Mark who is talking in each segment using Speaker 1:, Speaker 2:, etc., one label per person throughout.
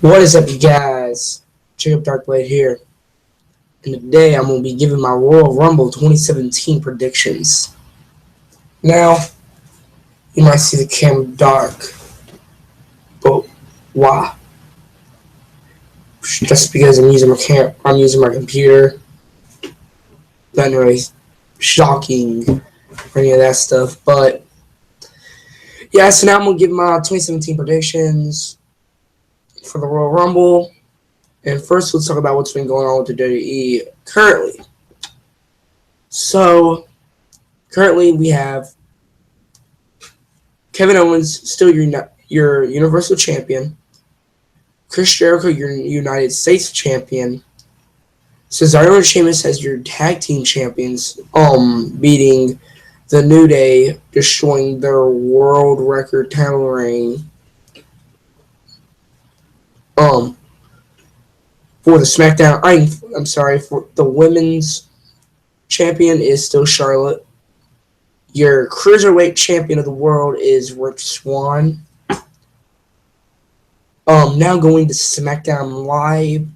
Speaker 1: What is up, you guys? Check up Darkblade here. And today I'm going to be giving my Royal Rumble 2017 predictions. Now, you might see the camera dark, but why? Just because I'm using my computer. Nothing really shocking or any of that stuff. But yeah, so now I'm going to give my 2017 predictions for the Royal Rumble. And first, let's talk about what's been going on with the WWE currently. So, currently we have Kevin Owens, still your Universal Champion. Chris Jericho, your United States Champion. Cesaro and Sheamus as your Tag Team Champions, beating the New Day, destroying their world record title reign. For the SmackDown, I'm sorry, for the Women's Champion is still Charlotte. Your Cruiserweight Champion of the World is Rich Swann. Now going to SmackDown Live.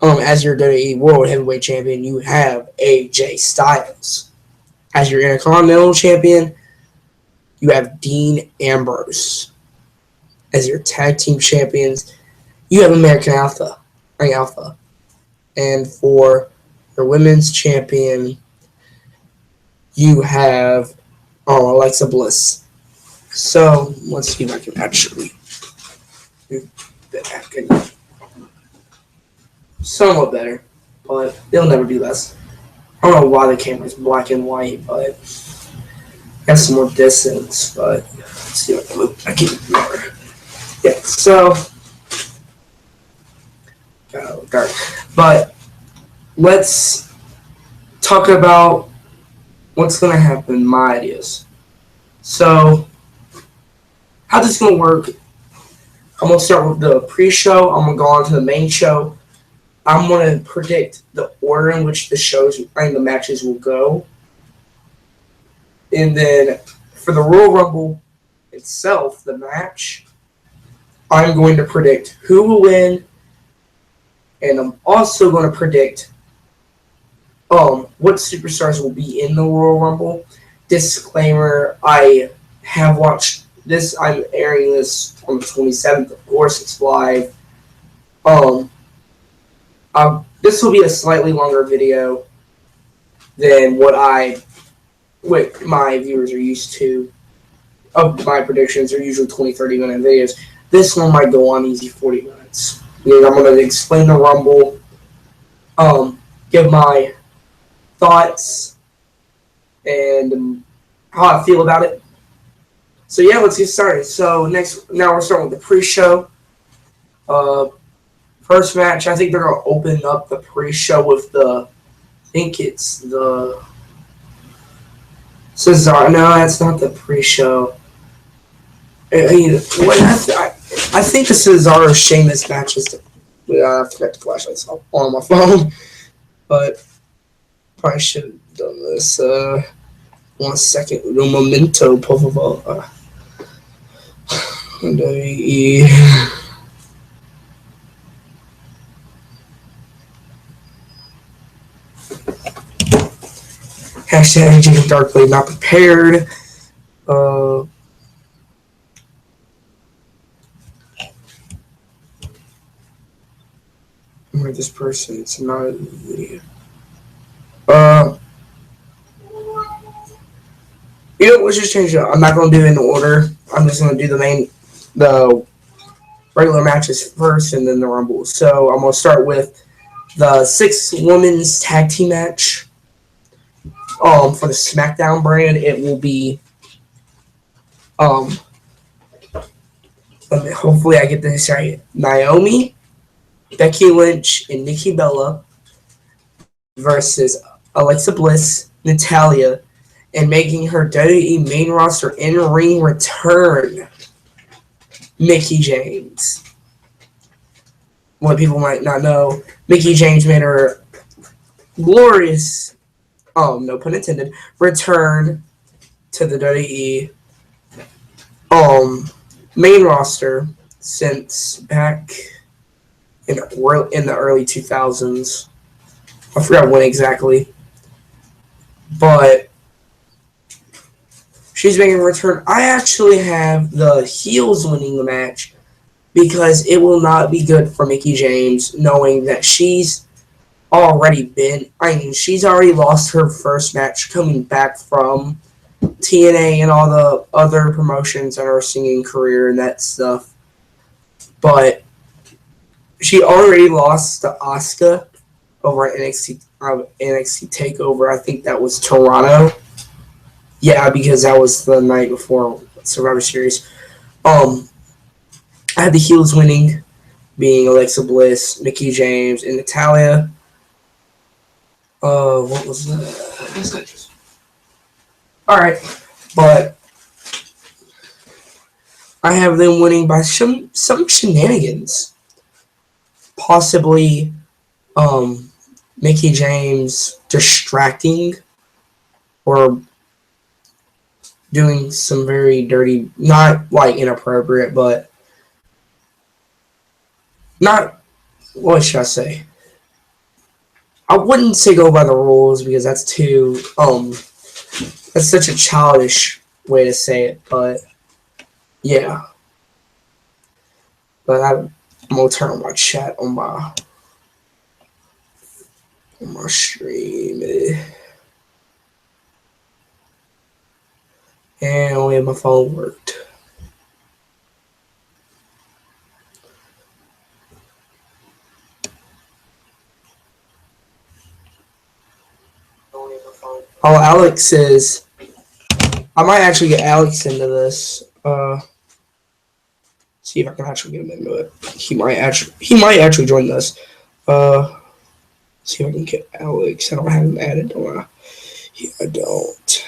Speaker 1: As your WWE World Heavyweight Champion, you have AJ Styles. As your Intercontinental Champion, you have Dean Ambrose. As your Tag Team Champions, you have American Alpha. And for your Women's Champion, you have Alexa Bliss. So, let's see if I can actually do that. Somewhat better, but they'll never do less. I don't know why the camera's black and white, but got some more distance. But let's see if I can move. I can remember. Yeah, so got a little dark. But let's talk about what's going to happen, my ideas. So, how this is going to work, I'm going to start with the pre-show. I'm going to go on to the main show. I'm going to predict the order in which the matches will go. And then for the Royal Rumble itself, the match, I'm going to predict who will win. And I'm also going to predict what superstars will be in the Royal Rumble. Disclaimer, I have watched this. I'm airing this on the 27th. Of course, it's live. This will be a slightly longer video than what my viewers are used to. Of my predictions are usually 20-30 minute videos. This one might go on easy 40 minutes. I'm going to explain the Rumble, give my thoughts, and how I feel about it. So yeah, let's get started. So now we're starting with the pre-show. First match, I think they're going to open up the pre-show with I think it's the Cesaro. No, that's not the pre-show. I think the Cesaro Sheamus match is I forgot the flashlights on my phone, but probably should have done this. 1 second, un momento, por favor. Hashtag Darkblade not prepared. I'm with this person. It's not a video. Let's just change it up. I'm not going to do it in order. I'm just going to do the regular matches first and then the Rumble. So I'm going to start with the 6 women's tag team match. For the SmackDown brand, it will be hopefully I get this right. Naomi, Becky Lynch, and Nikki Bella versus Alexa Bliss, Natalya, and making her WWE main roster in-ring return, Mickie James. What people might not know, Mickie James made her glorious, no pun intended, return to the WWE main roster since back in the early 2000s. I forgot when exactly, but she's making a return. I actually have the heels winning the match because it will not be good for Mickie James knowing that she's she's already lost her first match coming back from TNA and all the other promotions in her singing career and that stuff. But she already lost to Asuka over at NXT Takeover. I think that was Toronto. Yeah, because that was the night before Survivor Series. I had the heels winning, being Alexa Bliss, Mickie James, and Natalya. What was that? All right, but I have them winning by some shenanigans. Possibly, Mickie James distracting or doing some very dirty, not like inappropriate, but not, what should I say? I wouldn't say go by the rules because that's too, that's such a childish way to say it, but yeah. But I'm gonna turn on my chat on my stream. And only my phone worked. Oh, Alex is. I might actually get Alex into this. See if I can actually get him into it. He might actually join this. See if I can get Alex. I don't have him added, do I? Yeah, I don't.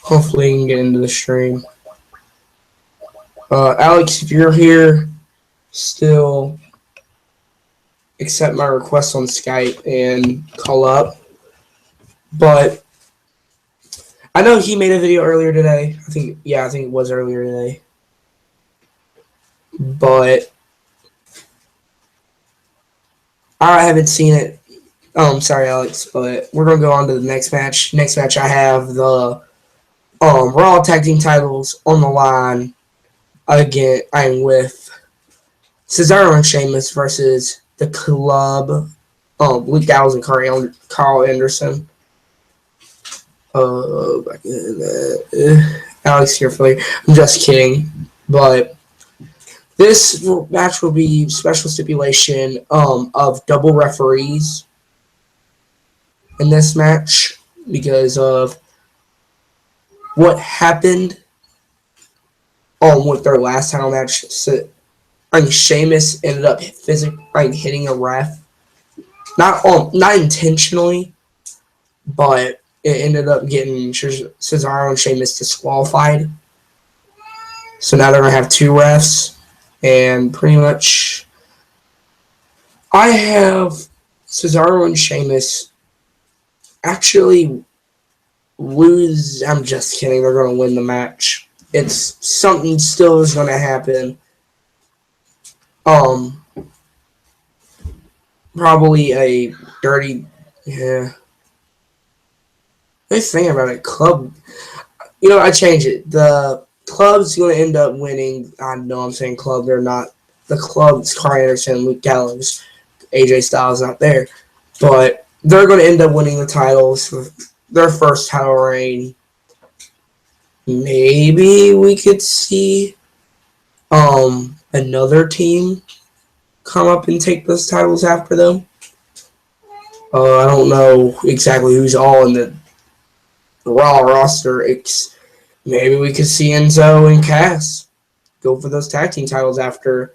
Speaker 1: Hopefully he can get into the stream. Alex, if you're here, still accept my request on Skype and call up. But I know he made a video earlier today. I think it was earlier today. But I haven't seen it. I'm sorry, Alex, but we're gonna go on to the next match. Next match, I have the Raw Tag Team titles on the line. Again, I'm with Cesaro and Sheamus versus the Club. Luke Gallows and Carl Anderson. Back in that. Alex here for you. I'm just kidding, but this match will be special stipulation of double referees in this match because of what happened with their last title match. So, Sheamus ended up hitting a ref, not intentionally, but it ended up getting Cesaro and Sheamus disqualified. So now they're gonna have two refs, and pretty much, I have Cesaro and Sheamus actually lose. I'm just kidding. They're gonna win the match. It's something still is gonna happen. Probably a dirty, yeah. Let's think about it. Club, I change it. The Club's going to end up winning. I know I'm saying Club. They're not. The Club's Carl Anderson, Luke Gallows, AJ Styles not there. But they're going to end up winning the titles for their first title reign. Maybe we could see another team come up and take those titles after them. I don't know exactly who's all in the Raw roster. Maybe we could see Enzo and Cass go for those tag team titles after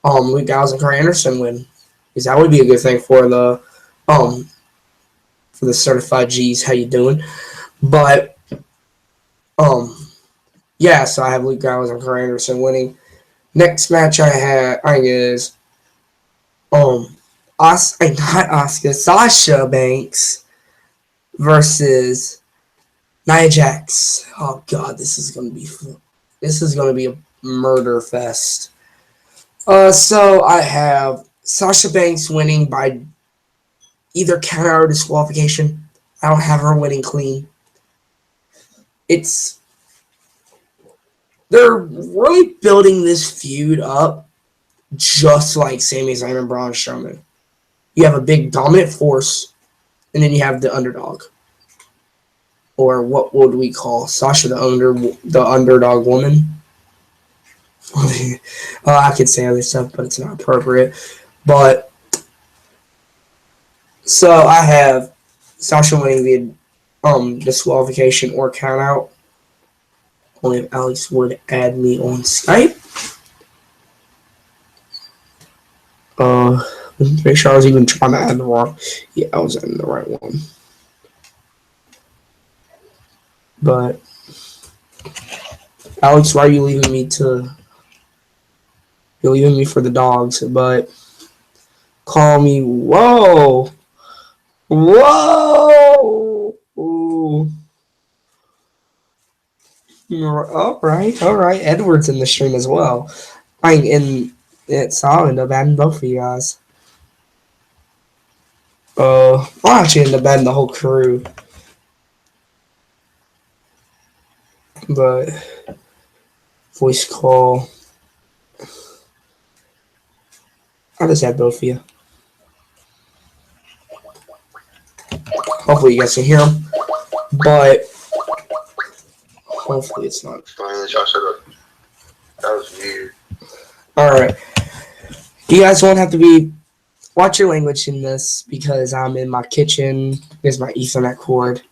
Speaker 1: Luke Gallows and Carl Anderson win, because that would be a good thing for the certified G's. How you doing? But Yeah, so I have Luke Gallows and Corey Anderson winning. Next match I is not Oscar, Sasha Banks versus Nia Jax. Oh God, this is gonna be a murder fest. So I have Sasha Banks winning by either countout or disqualification. I don't have her winning clean. They're really building this feud up just like Sami Zayn and Braun Strowman. You have a big dominant force, and then you have the underdog. Or what would we call Sasha the underdog woman? I could say other stuff, but it's not appropriate. But so I have Sasha winning the disqualification or countout. Only if Alex would add me on Skype. Make sure I was even trying to add the wrong. Yeah, I was adding the right one. But Alex, why are you leaving me to? You're leaving me for the dogs, but call me. Whoa, whoa. Ooh. All right. Edward's in the stream as well. I'll end up adding both of you guys. I'll actually end up adding the whole crew. But voice call. I'll just add both of you. Hopefully you guys can hear them. But hopefully it's not.
Speaker 2: That was weird.
Speaker 1: Alright. You guys won't have to watch your language in this because I'm in my kitchen. There's my Ethernet cord.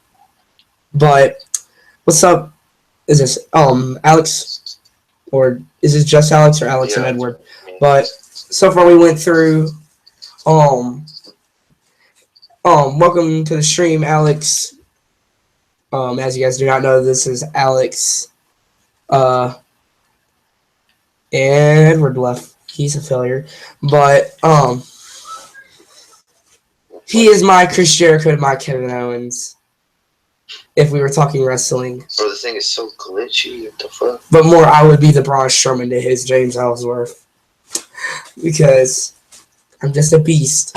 Speaker 1: But what's up? Is this Alex? Or is this just Alex or Alex and Edward? But so far we went through welcome to the stream, Alex. As you guys do not know, this is Alex. And Edward left. He's a failure. But he is my Chris Jericho and my Kevin Owens. If we were talking wrestling.
Speaker 2: Bro, this thing is so glitchy. What the fuck?
Speaker 1: But more, I would be the Braun Strowman to his James Ellsworth. Because I'm just a beast.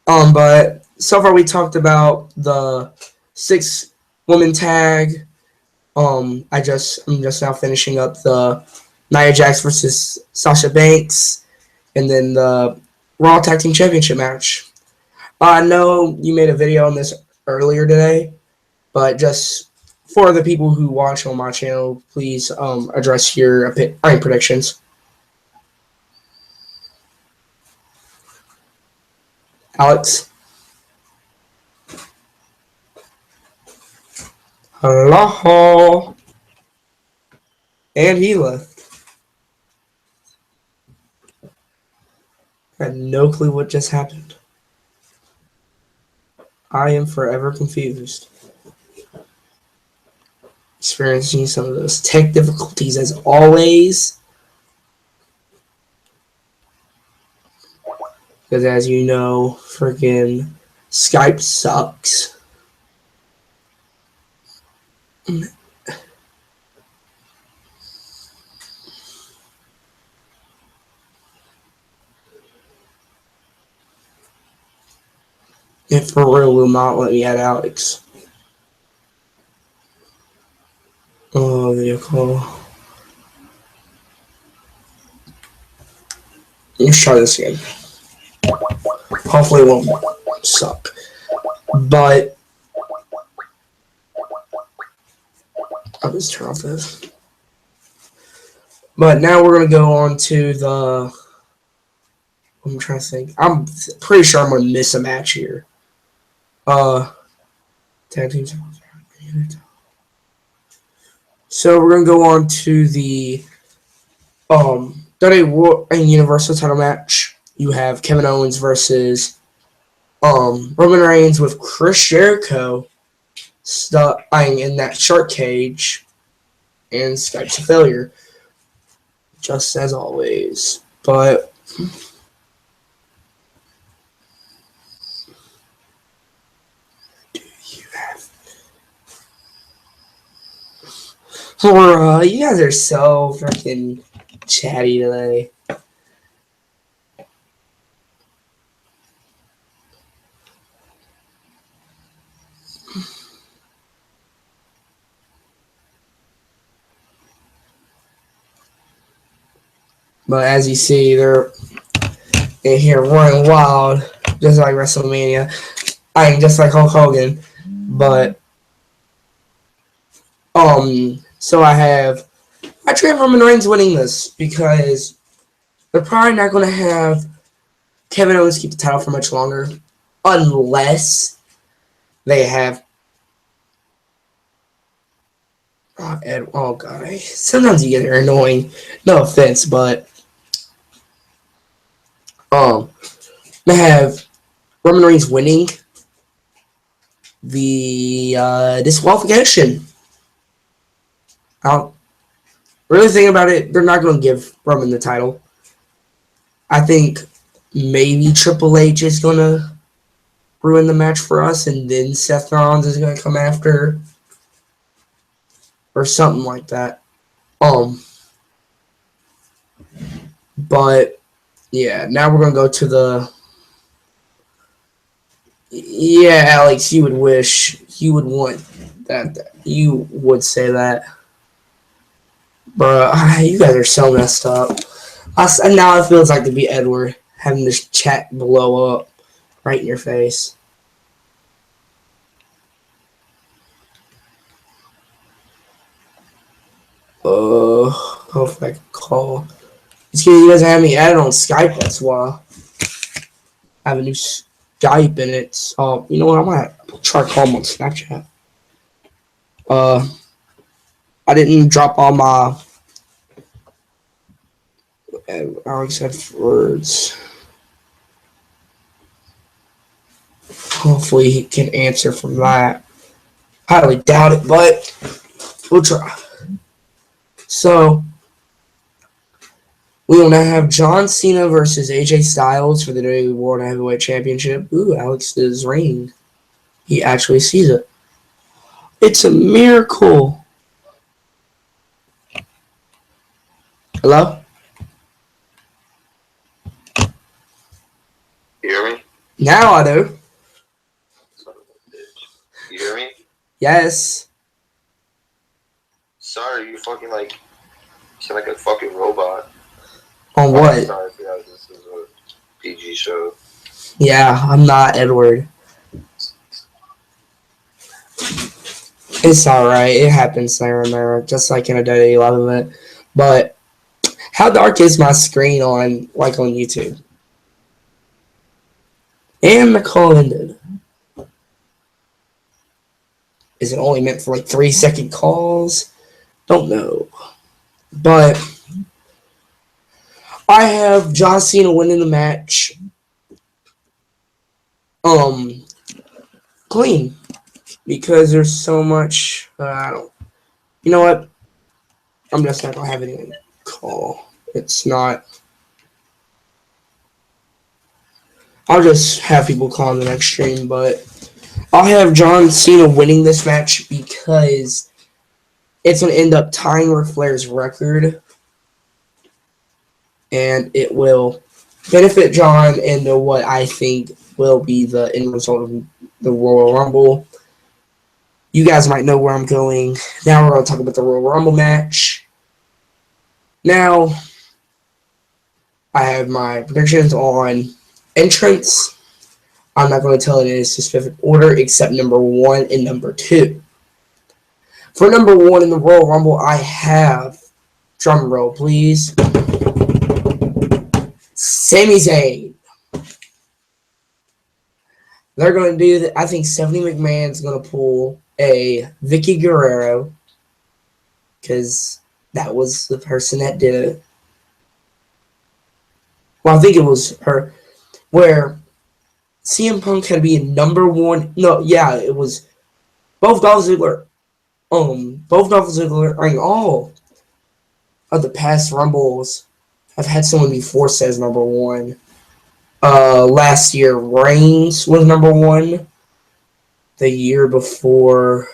Speaker 1: But so far we talked about the 6-woman tag. I'm just now finishing up the Nia Jax versus Sasha Banks, and then the Raw Tag Team Championship match. I know you made a video on this earlier today, but just for the people who watch on my channel, please address your predictions. Alex? Hello? And he left. I had no clue what just happened. I am forever confused. Experiencing some of those tech difficulties as always. Because as you know, freaking Skype sucks. It for real will not let me add Alex. Oh, video call. Let's try this again. Hopefully it won't suck. But I'll just turn off this. But now we're gonna go on to the. I'm trying to think. I'm pretty sure I'm gonna miss a match here. Tag team. So we're gonna go on to the WWE World and Universal title match. You have Kevin Owens versus Roman Reigns with Chris Jericho stuck in that shark cage, and Skype's a failure, just as always. But you guys are so freaking chatty today. But as you see, they're in here running wild, just like WrestleMania. Just like Hulk Hogan. But so I have Roman Reigns winning this because they're probably not going to have Kevin Owens keep the title for much longer, unless they have. Oh god, sometimes you get annoying. No offense, but they have Roman Reigns winning the disqualification. I don't really think about it. They're not going to give Roman the title. I think maybe Triple H is going to ruin the match for us, and then Seth Rollins is going to come after, or something like that. But yeah, now we're going to go to the. Yeah, Alex, you would wish you would want that. You would say that. Bro, you guys are so messed up. Now it feels like to be Edward, having this chat blow up right in your face. Hopefully I can call. It's because you guys have me added on Skype, that's why. I have a new Skype in it, so you know what, I might try to call him on Snapchat. I didn't drop all my Alex had words. Hopefully he can answer from that. Highly doubt it, but we'll try. So we will now have John Cena versus AJ Styles for the WWE World Heavyweight Championship. Ooh, Alex's ring. He actually sees it. It's a miracle. Hello?
Speaker 2: You hear me?
Speaker 1: Now I do.
Speaker 2: You hear me?
Speaker 1: Yes.
Speaker 2: Sorry, you fucking like. You sound like a fucking robot.
Speaker 1: On what?
Speaker 2: Sorry, this is a PG show.
Speaker 1: Yeah, I'm not Edward. It's alright. It happens there and there, just like in a WWE live event. But how dark is my screen on YouTube? And the call ended. Is it only meant for like 3-second calls? Don't know. But I have John Cena winning the match. Clean. Because there's so much, you know what? I'm just not going to have anyone call. It's not. I'll just have people call in the next stream, but I'll have John Cena winning this match because it's going to end up tying Ric Flair's record, and it will benefit John into what I think will be the end result of the Royal Rumble. You guys might know where I'm going. Now we're going to talk about the Royal Rumble match. Now, I have my predictions on entrance. I'm not going to tell it in a specific order except number 1 and number 2. For number 1 in the Royal Rumble, I have, drum roll please, Sami Zayn. They're going to do that. I think Stephanie McMahon's going to pull a Vicky Guerrero because that was the person that did it. Well, I think it was her, where CM Punk had to be a number 1. No, yeah, it was both Dolph Ziggler, I mean, all of the past Rumbles have had someone be forced as number one. Last year, Reigns was number one. The year before,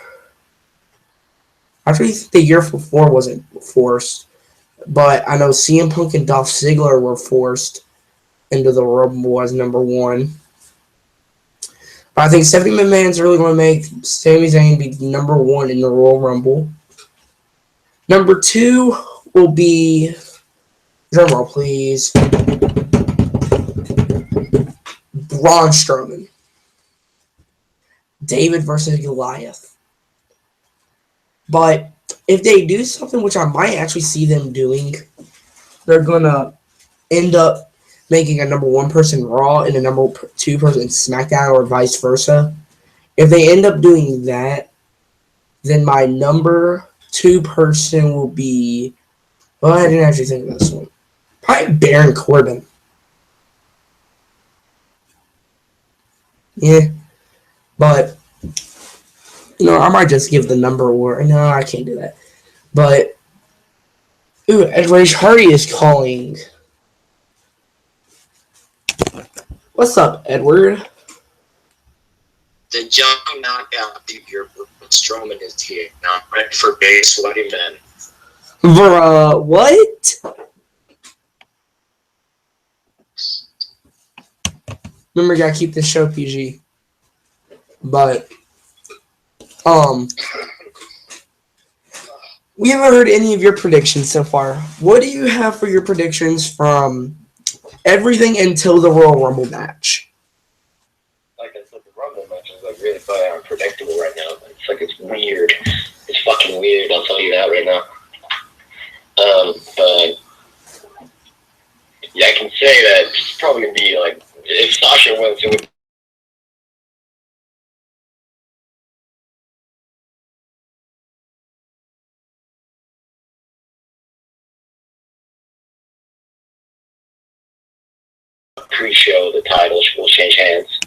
Speaker 1: actually, the year before wasn't forced, but I know CM Punk and Dolph Ziggler were forced into the Rumble as number one. But I think Stephanie McMahon's really going to make Sami Zayn be number one in the Royal Rumble. Number two will be, drumroll please, Braun Strowman. David versus Goliath. But if they do something, which I might actually see them doing, they're going to end up making a number one person Raw and a number two person SmackDown or vice versa. If they end up doing that, then my number two person will be, well, I didn't actually think of this one. Probably Baron Corbin. Yeah. But, I might just give the number or, no, I can't do that. But, Edward Hardy is calling. What's up, Edward?
Speaker 3: The John knockout figure for Strowman is here. Now I'm ready for big sweaty men.
Speaker 1: Bruh, what? Remember, you gotta keep this show PG. But, we haven't heard any of your predictions so far. What do you have for your predictions from everything until the Royal Rumble match?
Speaker 3: Like I said, the Rumble match is like really fucking unpredictable right now. It's weird. It's fucking weird. I'll tell you that right now. But yeah, I can say that it's probably gonna be like if Sasha wins, it would. Pre-show, the titles will change hands.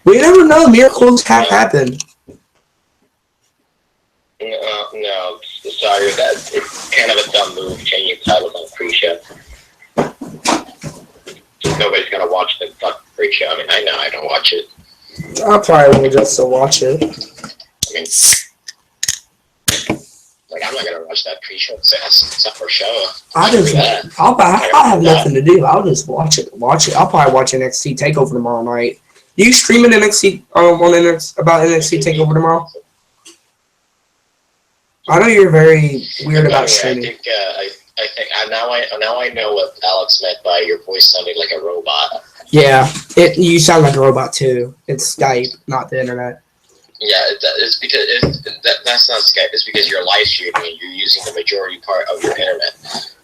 Speaker 1: We never know. Miracles have happened.
Speaker 3: No, sorry, it's kind of a dumb move changing titles on pre-show. Nobody's gonna watch the fucking pre-show. I mean, I know I don't watch it.
Speaker 1: I probably will just to watch it.
Speaker 3: I mean, like I'm not gonna watch that pre-show. It's not for show.
Speaker 1: I'll have nothing to do. I'll just watch it. I'll probably watch NXT Takeover tomorrow night. You streaming NXT on about NXT Takeover tomorrow? I know you're very weird about streaming.
Speaker 3: I think now I know what Alex meant by your voice sounding like a robot.
Speaker 1: Yeah, you sound like a robot too. It's Skype, not the internet.
Speaker 3: Yeah, it's because that's not Skype. It's because you're live streaming and you're using the majority part of your internet.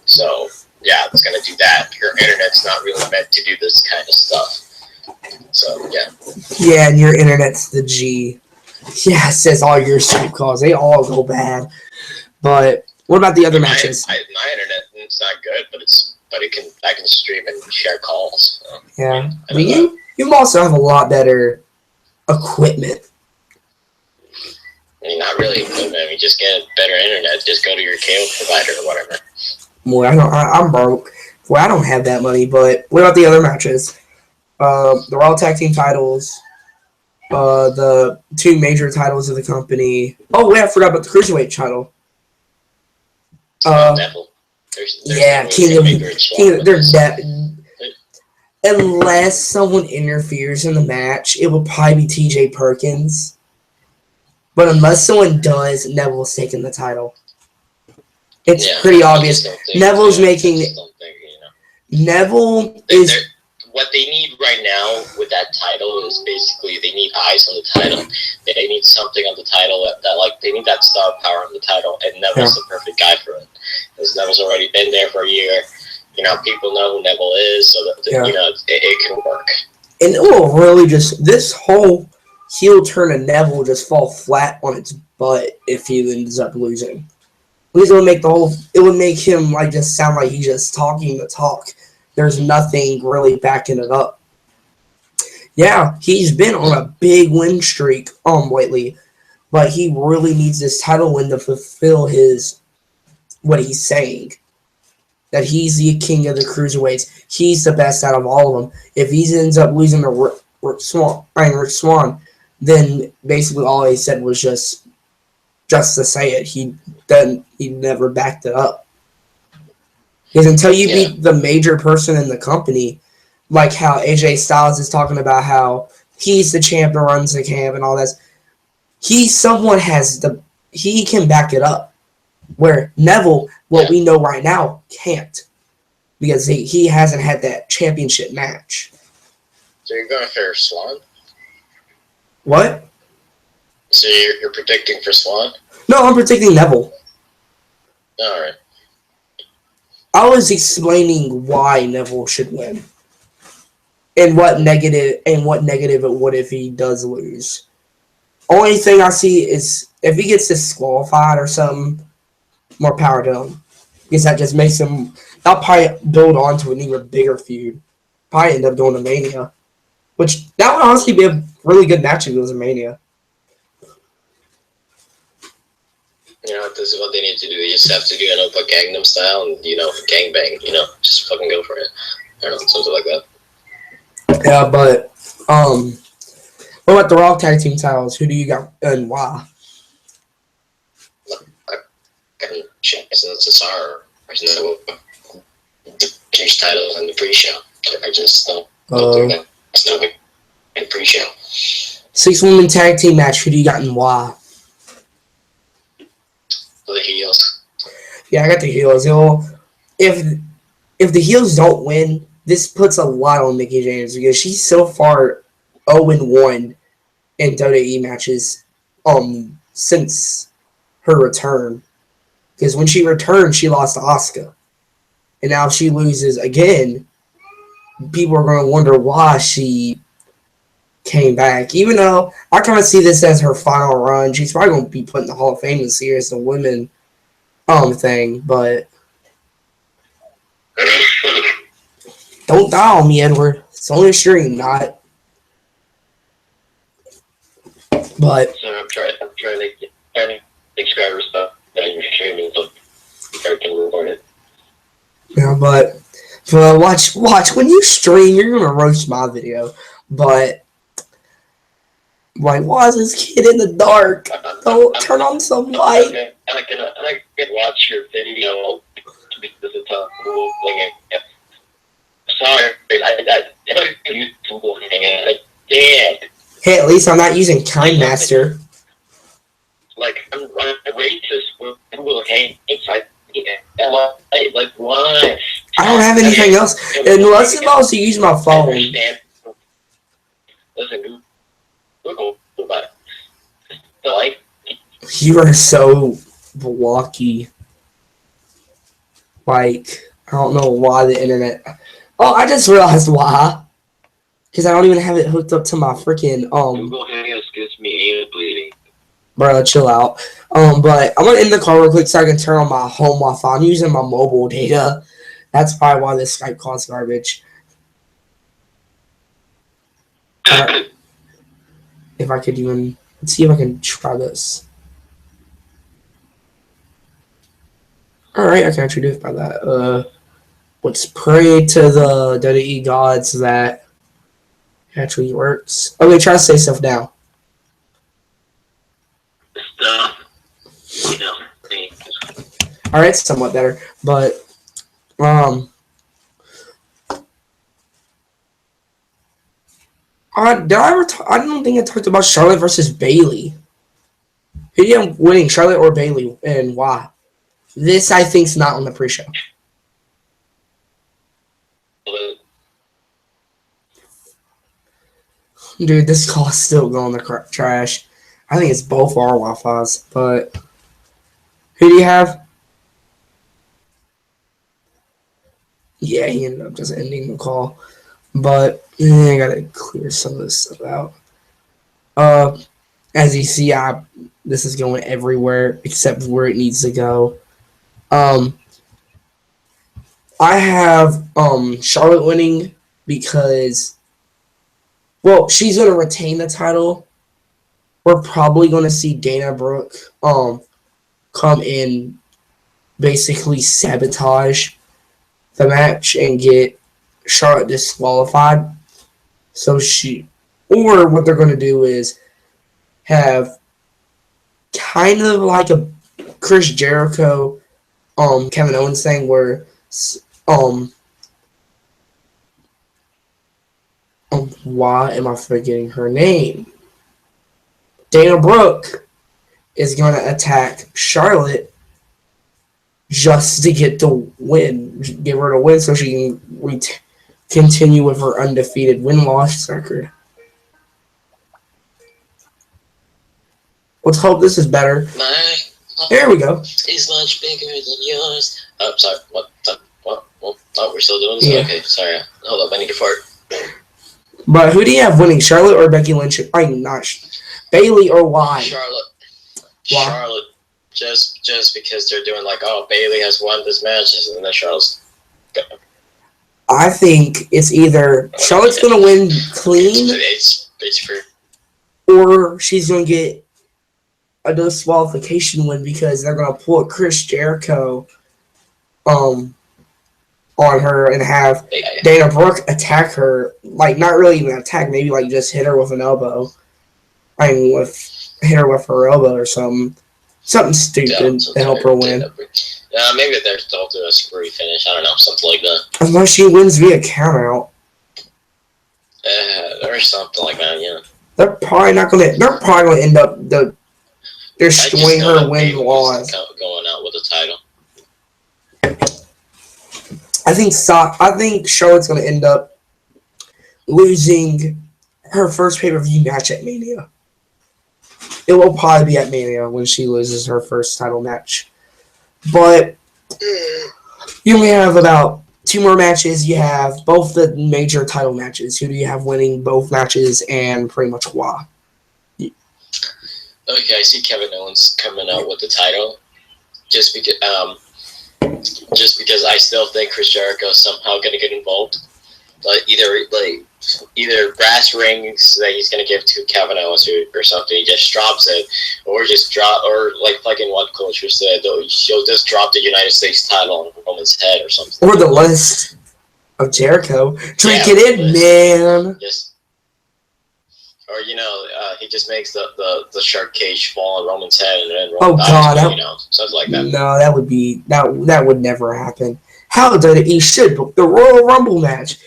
Speaker 3: So yeah, it's gonna do that. Your internet's not really meant to do this kind of stuff. So yeah.
Speaker 1: Yeah, and your internet's the G. Yeah, it says all your Skype calls. They all go bad. But what about the other matches?
Speaker 3: My internet it's not good, but I can stream and share calls. So,
Speaker 1: yeah, I mean you also have a lot better equipment.
Speaker 3: I mean, not really equipment. I mean, just get better internet. Just go to your cable provider or whatever.
Speaker 1: Well, I'm broke. Well, I don't have that money. But what about the other matches? The Raw Tag Team titles. The two major titles of the company. Oh, wait, I forgot about the Cruiserweight title.
Speaker 3: Neville.
Speaker 1: Yeah, unless someone interferes in the match, it will probably be TJ Perkins. But unless someone does, Neville's taking the title. It's pretty obvious. Neville's making. Neville is.
Speaker 3: What they need right now with that title is basically they need eyes on the title. They need something on the title that like they need that star power on the title, and Neville's the perfect guy for it. Because Neville's already been there for a year. People know who Neville is, so that it can work.
Speaker 1: And it will really just this whole heel turn of Neville will just fall flat on its butt if he ends up losing. Because it would make him like just sound like he's just talking the talk. There's nothing really backing it up. Yeah, he's been on a big win streak lately. but he really needs this title win to fulfill what he's saying. That he's the king of the cruiserweights. He's the best out of all of them. If he ends up losing to Rick Swann, then basically all he said was just to say it. He never backed it up. Because until you beat the major person in the company, like how AJ Styles is talking about how he's the champ that runs the camp and all that, he can back it up. Where Neville, what we know right now, can't. Because he hasn't had that championship match.
Speaker 3: So you're going for Swan?
Speaker 1: What?
Speaker 3: So you're predicting for Swan?
Speaker 1: No, I'm predicting Neville.
Speaker 3: Alright.
Speaker 1: I was explaining why Neville should win. And what negative it would if he does lose. Only thing I see is if he gets disqualified or something, more power to him. Because that just makes him... That'll probably build on to an even bigger feud. Probably end up going to Mania. Which, that would honestly be a really good match if it was a Mania.
Speaker 3: This is what they need to do. You just have to do an Oppa Gangnam Style and, gangbang. Just fucking go for it. I don't know, something like that.
Speaker 1: Yeah, but, what about the Raw Tag Team titles? Who do you got and why?
Speaker 3: Jason Cesaro. Change titles in the pre-show. I just don't do that. It's not in pre-show.
Speaker 1: 6-woman tag team match. Who do you got and why?
Speaker 3: The heels.
Speaker 1: Yeah, I got the heels. If the heels don't win, this puts a lot on Mickie James because she's so far 0-1 in WWE matches since her return. Because when she returned, she lost to Asuka. And now if she loses again, people are going to wonder why she came back. Even though I kind of see this as her final run. She's probably going to be put in the Hall of Fame this year as the women thing. But don't die on me, Edward. It's only a stream, not. But
Speaker 3: so I'm trying to subscriber stuff that you're streaming so I can record it.
Speaker 1: Yeah, but watch when you stream, you're gonna roast my video. But like, why is this kid in the dark? Don't turn on some light.
Speaker 3: Okay. I can watch your video because it's a sorry, I use Google Hangouts. I did.
Speaker 1: Hey, at least I'm not using KindMaster.
Speaker 3: Like, I'm racist with Google Hangouts. Like, why?
Speaker 1: I don't have anything else. Unless if I was to use my phone.
Speaker 3: Listen, Google, but like,
Speaker 1: you are so blocky. Like, I don't know why the internet. Oh, I just realized why. Because I don't even have it hooked up to my freaking
Speaker 3: Google Hangouts gives me anal bleeding.
Speaker 1: Bro, chill out. But I'm gonna end the call real quick so I can turn on my home Wi-Fi. I'm using my mobile data. That's probably why this Skype calls garbage. If I could even let's see if I can try this. Alright, I can actually do it by that. Let's pray to the WWE gods that actually works. Okay, try to say stuff now.
Speaker 3: Stuff.
Speaker 1: Alright, it's somewhat better. But did I ever I don't think I talked about Charlotte versus Bayley. Who do you have winning, Charlotte or Bayley, and why? This I think's not on the pre-show. Dude, this call is still going in the trash. I think it's both our Wi-Fi's, but who do you have? Yeah, he ended up just ending the call. But I gotta clear some of this stuff out. As you see, this is going everywhere except where it needs to go. I have Charlotte winning because, well, she's gonna retain the title, we're probably going to see Dana Brooke come in, basically sabotage the match and get Charlotte disqualified. So or what they're going to do is have kind of like a Chris Jericho, Kevin Owens thing where, why am I forgetting her name? Dana Brooke is going to attack Charlotte just to get the win, give her the win so she can continue with her undefeated win-loss record. Let's hope this is better. There we go.
Speaker 3: Is much bigger than yours. Oh, sorry. What? Oh, we're still doing this?
Speaker 1: Yeah.
Speaker 3: Okay, sorry. Hold up, I need to fart.
Speaker 1: But who do you have winning, Charlotte or Becky Lynch? I'm not. Bailey or why?
Speaker 3: Charlotte.
Speaker 1: Why?
Speaker 3: Charlotte. Just because they're doing like, oh, Bailey has won this match, and then Charlotte's.
Speaker 1: I think it's either Charlotte's going to win clean,
Speaker 3: It's fair.
Speaker 1: or she's going to get a disqualification win because they're going to pull a Chris Jericho on her and have Dana Brooke attack her. Like, not really even attack, maybe like just hit her with an elbow. Hit her with her elbow or something. Something stupid to help her win.
Speaker 3: Maybe they'll do a screwy finish. I don't know, something like that.
Speaker 1: Unless she wins via countout.
Speaker 3: Or something like that, yeah.
Speaker 1: They're probably gonna end up destroying her win-loss.
Speaker 3: Going out with the title.
Speaker 1: I think Charlotte's gonna end up losing her first pay-per-view match at Mania. It will probably be at Mania when she loses her first title match. But you only have about 2 more matches. You have both the major title matches. Who do you have winning both matches and pretty much why?
Speaker 3: Okay, I see Kevin Owens coming out with the title. Just because I still think Chris Jericho is somehow going to get involved. Either brass rings that he's going to give to Kevin Owens or something, he just drops it, or like fucking what Culture said, she'll just drop the United States title on Roman's head or something.
Speaker 1: Or the list of Jericho. Drink it in, man. Or
Speaker 3: he just makes the shark cage fall on Roman's head and then
Speaker 1: Roman
Speaker 3: dies, something like that.
Speaker 1: No, that would never happen. How did he should book the Royal Rumble match?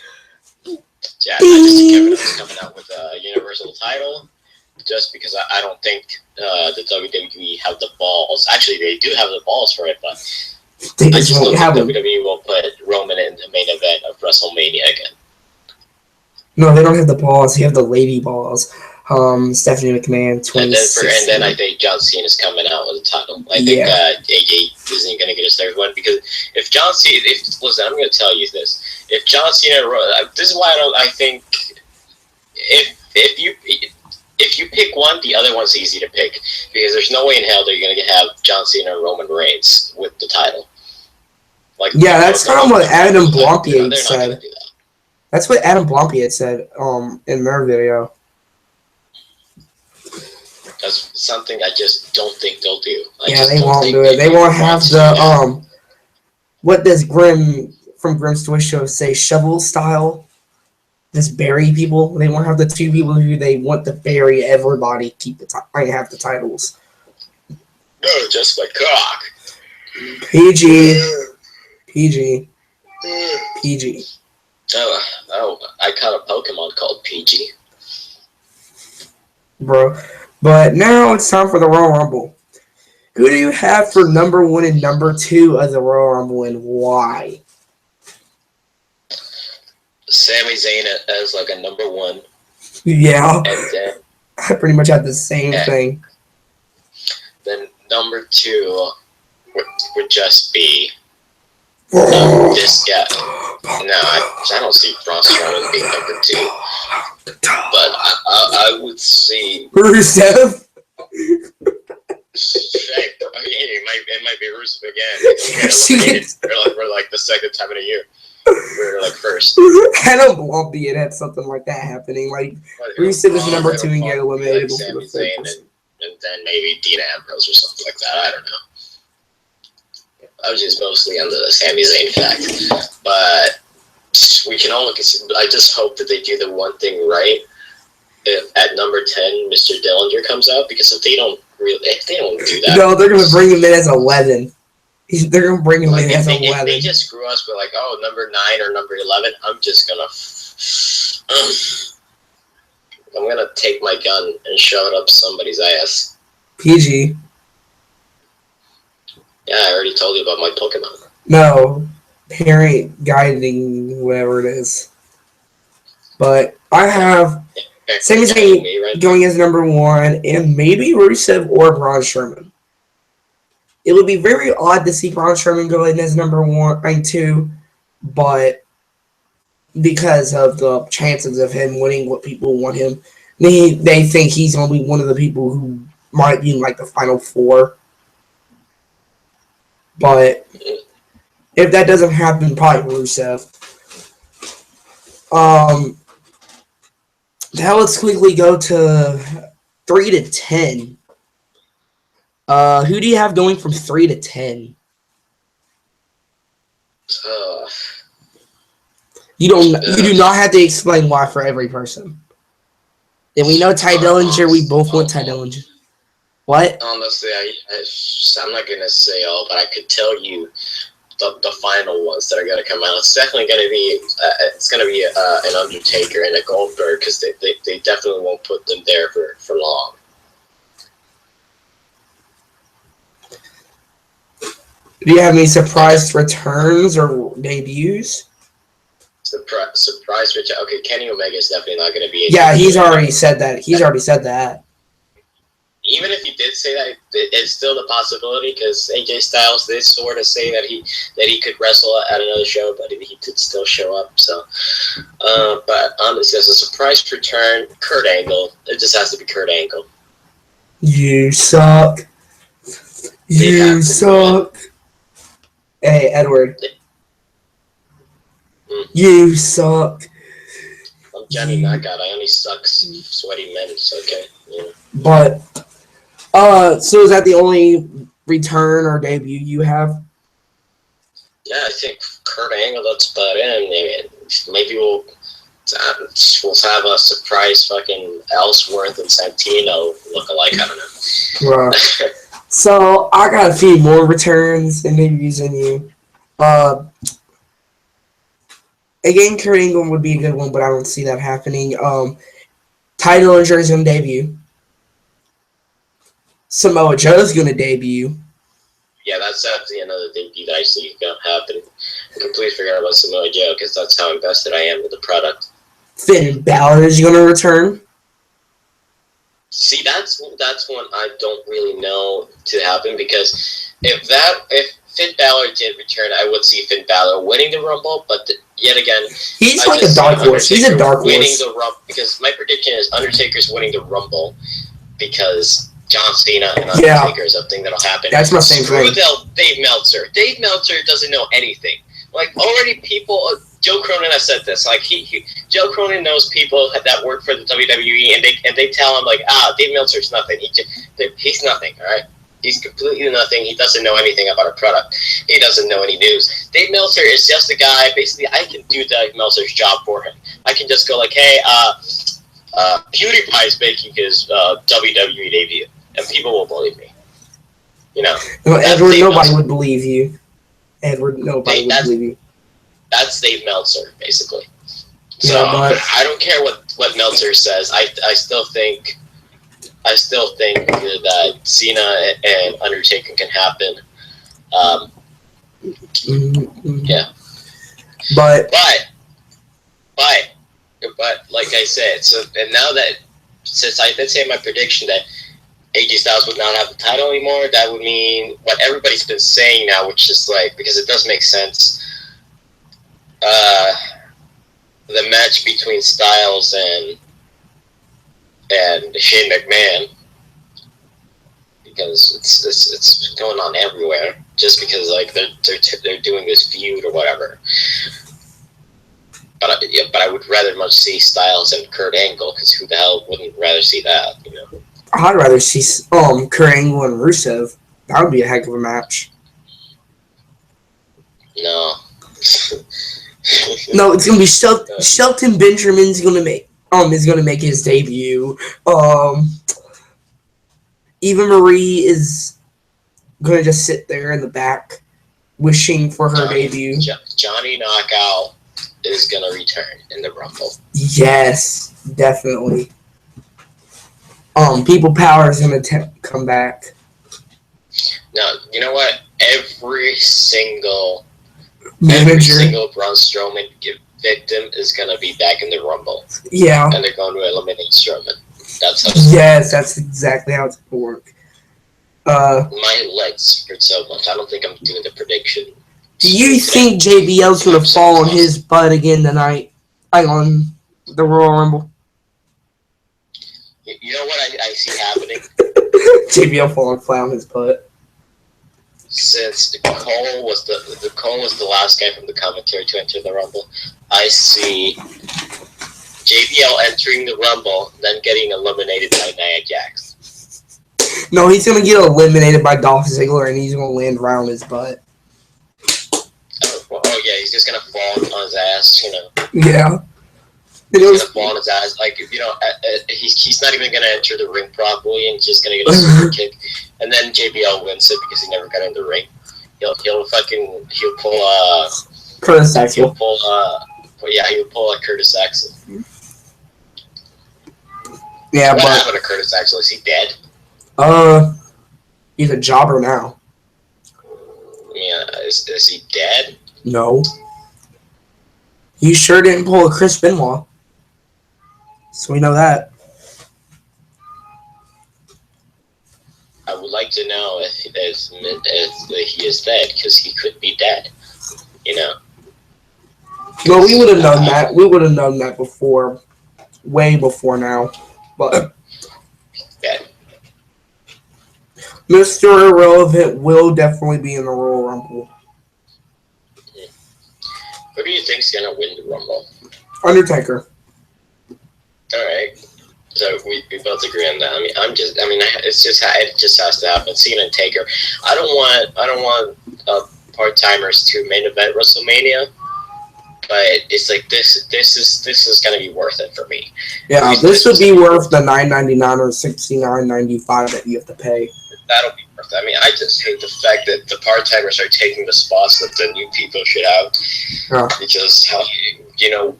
Speaker 3: Yeah, I just see Kevin Owens coming out with a Universal title, just because I don't think the WWE have the balls. Actually, they do have the balls for it, but
Speaker 1: I just don't think
Speaker 3: WWE will put Roman in the main event of WrestleMania again.
Speaker 1: No, they don't have the balls. They have the lady balls. Stephanie McMahon, 2016.
Speaker 3: And then I think John Cena is coming out with a title. I think AJ isn't going to get his third one, because if John Cena, listen, I'm going to tell you this. If John Cena, this is why I think if you pick one, the other one's easy to pick, because there's no way in hell that you're going to have John Cena and Roman Reigns with the title.
Speaker 1: That's kind of what Adam Blompier said.
Speaker 3: Do that.
Speaker 1: That's what Adam Blompier said in their video.
Speaker 3: That's something I just don't think they'll do.
Speaker 1: They won't do it. They won't have the what does Grim from Grimm's Toy Show say? Shovel style. Just bury people. They won't have the 2 people who they want to bury everybody. Have the titles.
Speaker 3: No, just my cock.
Speaker 1: PG.
Speaker 3: Oh, I caught a Pokemon called PG.
Speaker 1: Bro. But now it's time for the Royal Rumble. Who do you have for number 1 and number 2 of the Royal Rumble, and why?
Speaker 3: Sami Zayn as like a number 1.
Speaker 1: Yeah.
Speaker 3: And then
Speaker 1: I pretty much had the same thing.
Speaker 3: Then number 2 would just be this guy. No, I don't see Braun Strowman being number 2. But I would see
Speaker 1: Rusev.
Speaker 3: It might be Rusev again. We're like the second time in a year. We're like first.
Speaker 1: I don't want it had something like that happening. Like Rusev is number 2 and get eliminated.
Speaker 3: Sami Zayn and and then maybe Dean Ambrose or something like that. I don't know. I was just mostly under the Sami Zayn fact, but we can all look at. I just hope that they do the one thing right. If at number 10, Mr. Dillinger comes out, because if they don't do that,
Speaker 1: No, they're gonna bring him in as 11. They're gonna bring him in as 11.
Speaker 3: If they just screw us with like, oh, number 9 or number 11, I'm just gonna. I'm gonna take my gun and shove it up somebody's ass.
Speaker 1: PG.
Speaker 3: Yeah, I already told you about my Pokemon.
Speaker 1: No, parent guiding, whatever it is. But I have Sami Zayn going as number 1, and maybe Rusev or Braun Strowman. It would be very odd to see Braun Strowman go in as number 1 and 2, but because of the chances of him winning what people want him, they think he's going to be one of the people who might be in like the final 4. But if that doesn't happen, probably Rusev. Now let's quickly go to 3 to 10. Who do you have going from 3 to 10? You do not have to explain why for every person. And we know Ty Dillinger. We both want Ty Dillinger. What?
Speaker 3: Honestly, I'm not gonna say all, but I could tell you the final ones that are gonna come out. It's definitely gonna be an Undertaker and a Goldberg, because they definitely won't put them there for long.
Speaker 1: Do you have any surprise returns or debuts?
Speaker 3: Surprise return. Okay, Kenny Omega is definitely not gonna be.
Speaker 1: Yeah, he's already said that.
Speaker 3: Even if he did say that, it's still the possibility, because AJ Styles did sort of say that he could wrestle at another show, but he did still show up. So, but honestly, as a surprise return, Kurt Angle. It just has to be Kurt Angle.
Speaker 1: You suck. You suck. Hey, Edward. You suck.
Speaker 3: I'm Johnny Knockout. I only suck sweaty men. It's okay. Yeah.
Speaker 1: But. So is that the only return or debut you have?
Speaker 3: Yeah, I think Kurt Angle, that's about it. Maybe we'll have a surprise fucking Ellsworth and Santino look-alike. I don't know.
Speaker 1: Right. So I got a few more returns and debuts than you. Again, Kurt Angle would be a good one, but I don't see that happening. Ty Dillinger is going to debut. Samoa Joe's going to debut.
Speaker 3: Yeah, that's actually another debut that I see going to happen. I completely forgot about Samoa Joe, because that's how invested I am with the product. Finn
Speaker 1: Balor is going to return.
Speaker 3: See, that's one I don't really know to happen, because if Finn Balor did return, I would see Finn Balor winning the Rumble, but yet again,
Speaker 1: he's like a dark horse. He's a dark horse.
Speaker 3: Winning the Rumble, because my prediction is Undertaker's winning the Rumble, because John Cena and Undertaker is a thing that'll happen.
Speaker 1: That's my same thing.
Speaker 3: Dave Meltzer. Dave Meltzer doesn't know anything. Like, already people, Joe Cronin has said this. Like, Joe Cronin knows people that work for the WWE, and they tell him, like, Dave Meltzer's nothing. He's nothing, all right? He's completely nothing. He doesn't know anything about a product. He doesn't know any news. Dave Meltzer is just a guy. Basically, I can do Dave Meltzer's job for him. I can just go like, hey, PewDiePie is making his WWE debut, and people will believe me. You know.
Speaker 1: Well, Edward, nobody would believe you. Edward, nobody would believe you.
Speaker 3: That's Dave Meltzer, basically. So yeah, I don't care what Meltzer says. I still think that Cena and Undertaker can happen. Yeah.
Speaker 1: But
Speaker 3: like I said, so and now that since I did say in my prediction that AJ Styles would not have the title anymore, that would mean what everybody's been saying now, which is like, because it does make sense. The match between Styles and Shane McMahon, because it's going on everywhere, just because like they're doing this feud or whatever. But I would rather much see Styles and Kurt Angle, because who the hell wouldn't rather see that, you know?
Speaker 1: I'd rather see Kurt Angle and Rusev. That would be a heck of a match.
Speaker 3: No.
Speaker 1: No, it's gonna be Shelton Benjamin's gonna make his debut. Eva Marie is gonna just sit there in the back, wishing for her debut.
Speaker 3: Johnny Knockout is gonna return in the Rumble.
Speaker 1: Yes, definitely. People Power is gonna come back.
Speaker 3: Now, you know what? Every single Braun Strowman victim is gonna be back in the Rumble.
Speaker 1: Yeah.
Speaker 3: And they're going to eliminate Strowman.
Speaker 1: That's exactly how it's gonna work.
Speaker 3: My legs hurt so much. I don't think I'm doing the prediction.
Speaker 1: Do you think JBL's gonna fall on his butt again tonight? On the Royal Rumble?
Speaker 3: You know what I see happening?
Speaker 1: JBL falling flat on his butt.
Speaker 3: Since Cole was the last guy from the commentary to enter the Rumble, I see JBL entering the Rumble, then getting eliminated by Nia Jax.
Speaker 1: No, he's gonna get eliminated by Dolph Ziggler, and he's gonna land right on his butt.
Speaker 3: Oh yeah, he's just gonna fall on his ass, you know.
Speaker 1: Yeah.
Speaker 3: He's gonna fall on his ass, like, you know, he's not even gonna enter the ring properly, and he's just gonna get a super kick, and then JBL wins it because he never got in the ring. He'll pull
Speaker 1: Curtis Axel.
Speaker 3: He'll pull a Curtis Axel.
Speaker 1: Yeah,
Speaker 3: what happened to Curtis Axel? Is he dead?
Speaker 1: He's a jobber now.
Speaker 3: Yeah, is he dead?
Speaker 1: No. He sure didn't pull a Chris Benoit. So we know that.
Speaker 3: I would like to know if he is dead, because he could be dead. You know.
Speaker 1: Well, we would have known that. We would have known that before, way before now. But
Speaker 3: yeah.
Speaker 1: Mr. Irrelevant will definitely be in the Royal Rumble.
Speaker 3: Who do you think's gonna win the Rumble?
Speaker 1: Undertaker.
Speaker 3: All right. So we both agree on that. It just has to happen. Cena and Taker. I don't want part-timers to main event WrestleMania, but it's like this is gonna be worth it for me.
Speaker 1: Yeah, this would be worth the $9.99 or $69.95 that you have to pay.
Speaker 3: That'll be worth it. I mean, I just hate the fact that the part-timers are taking the spots that the new people should have. Yeah. Because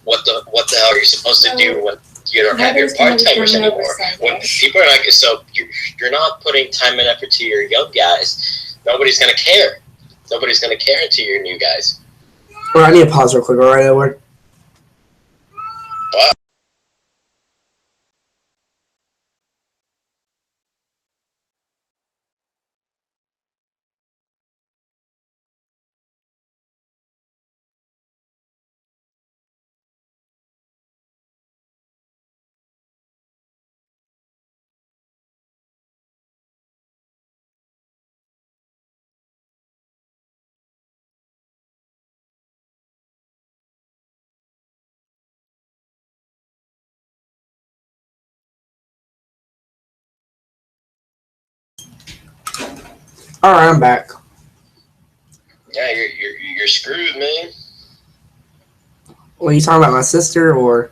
Speaker 3: what the hell are you supposed to do when you don't have your part-timers anymore? When people are not, so you're not putting time and effort to your young guys. Nobody's gonna care. Nobody's gonna care to your new guys.
Speaker 1: Well, I need to pause real quick. All right, Edward.
Speaker 3: What?
Speaker 1: All right, I'm back.
Speaker 3: Yeah, you're screwed, man.
Speaker 1: What are you talking about, my sister or?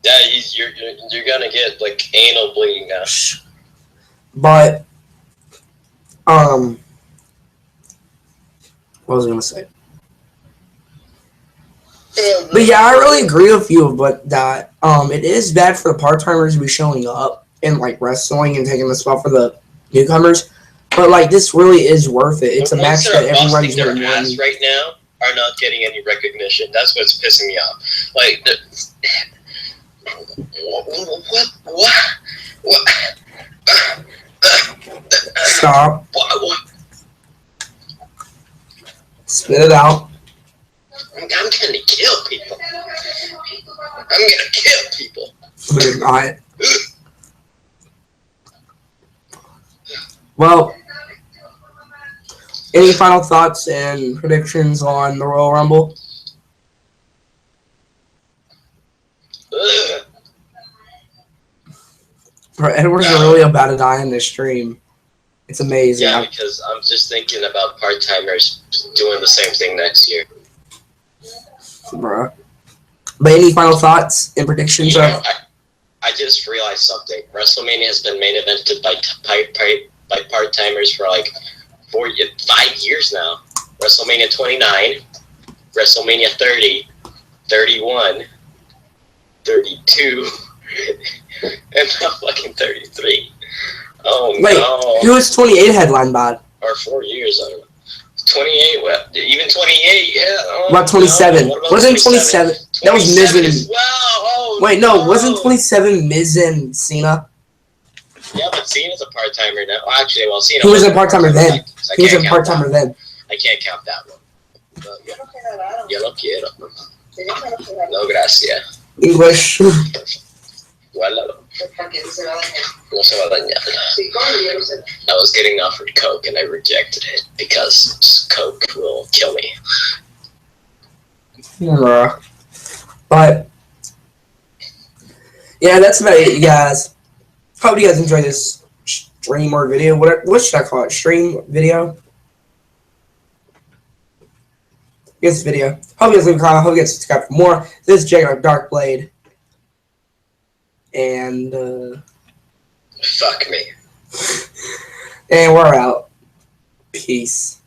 Speaker 3: Yeah, you're gonna get like anal bleeding now.
Speaker 1: But what was I gonna say? But yeah, I really agree with you. But that it is bad for the part-timers to be showing up and like wrestling and taking the spot for the newcomers. But like this really is worth it. It's a match that everybody's
Speaker 3: going to win. Right now are not getting any recognition. That's what's pissing me off. Like what?
Speaker 1: Stop.
Speaker 3: What?
Speaker 1: Spit it out.
Speaker 3: I'm gonna kill people. I'm gonna kill people.
Speaker 1: You're not. Well, any final thoughts and predictions on the Royal Rumble? Bro, Edwards are really about to die in this stream. It's amazing.
Speaker 3: Yeah, because I'm just thinking about part-timers doing the same thing next year.
Speaker 1: Bro. But any final thoughts and predictions?
Speaker 3: You know, I just realized something. WrestleMania has been main evented by part-timers for like 5 years now. WrestleMania 29, WrestleMania 30, 31, 32, and now fucking 33. Oh,
Speaker 1: wait,
Speaker 3: no.
Speaker 1: who was 28 headline by?
Speaker 3: Or 4 years, I don't know. 28, well, even 28, yeah. Oh,
Speaker 1: About 27.
Speaker 3: No. What about
Speaker 1: Wasn't 27? That was Miz and...
Speaker 3: Wow, oh,
Speaker 1: Wait, no, wasn't 27 Miz and Cena?
Speaker 3: Yeah, but Cena's a part-timer now. Well, actually, well, Cena
Speaker 1: He was
Speaker 3: was
Speaker 1: a part-timer then.
Speaker 3: I
Speaker 1: He was a
Speaker 3: can't count
Speaker 1: part-timer
Speaker 3: that.
Speaker 1: then.
Speaker 3: I can't count that one. But, yeah. Yo lo quiero. No, gracias.
Speaker 1: English.
Speaker 3: Guárdalo. No se va a dañar. I was getting offered Coke and I rejected it because Coke will kill me.
Speaker 1: But yeah, that's about it, you guys. Hope you guys enjoyed this stream or video. What should I call it? Stream video? This video. Hope you guys leave a comment. Hope you guys subscribe for more. This is Jake Darkblade. And
Speaker 3: Fuck me.
Speaker 1: and we're out. Peace.